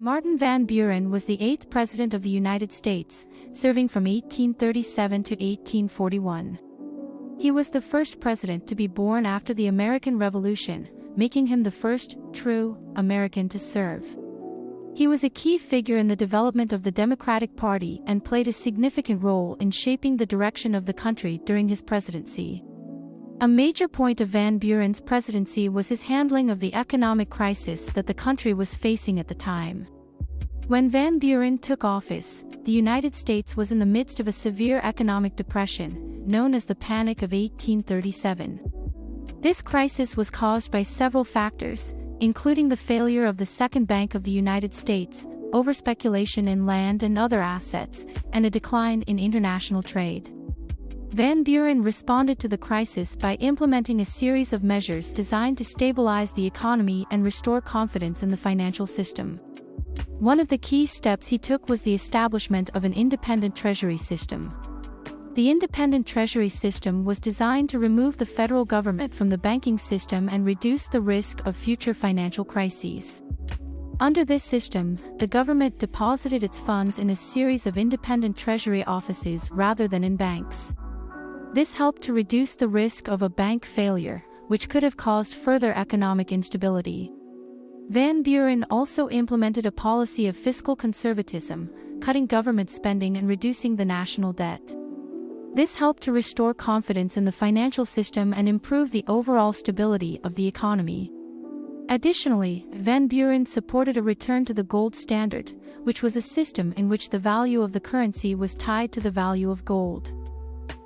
Martin Van Buren was the 8th President of the United States, serving from 1837 to 1841. He was the first president to be born after the American Revolution, making him the first true American to serve. He was a key figure in the development of the Democratic Party and played a significant role in shaping the direction of the country during his presidency. A major point of Van Buren's presidency was his handling of the economic crisis that the country was facing at the time. When Van Buren took office, the United States was in the midst of a severe economic depression, known as the Panic of 1837. This crisis was caused by several factors, including the failure of the Second Bank of the United States, overspeculation in land and other assets, and a decline in international trade. Van Buren responded to the crisis by implementing a series of measures designed to stabilize the economy and restore confidence in the financial system. One of the key steps he took was the establishment of an independent treasury system. The independent treasury system was designed to remove the federal government from the banking system and reduce the risk of future financial crises. Under this system, the government deposited its funds in a series of independent treasury offices rather than in banks. This helped to reduce the risk of a bank failure, which could have caused further economic instability. Van Buren also implemented a policy of fiscal conservatism, cutting government spending and reducing the national debt. This helped to restore confidence in the financial system and improve the overall stability of the economy. Additionally, Van Buren supported a return to the gold standard, which was a system in which the value of the currency was tied to the value of gold.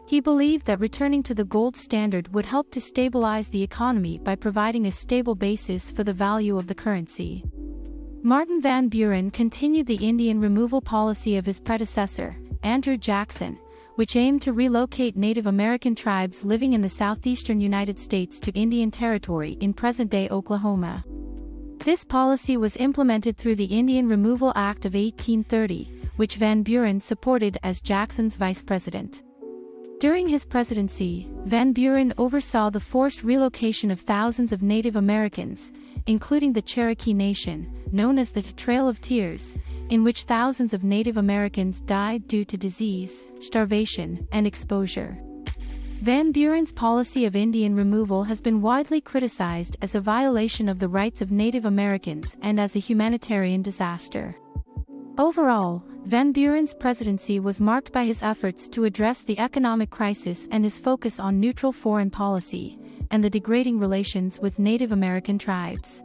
He believed that returning to the gold standard would help to stabilize the economy by providing a stable basis for the value of the currency. Martin Van Buren continued the Indian removal policy of his predecessor, Andrew Jackson, which aimed to relocate Native American tribes living in the southeastern United States to Indian Territory in present-day Oklahoma. This policy was implemented through the Indian Removal Act of 1830, which Van Buren supported as Jackson's vice president. During his presidency, Van Buren oversaw the forced relocation of thousands of Native Americans, including the Cherokee Nation, known as the Trail of Tears, in which thousands of Native Americans died due to disease, starvation, and exposure. Van Buren's policy of Indian removal has been widely criticized as a violation of the rights of Native Americans and as a humanitarian disaster. Overall, Van Buren's presidency was marked by his efforts to address the economic crisis and his focus on neutral foreign policy, and the degrading relations with Native American tribes.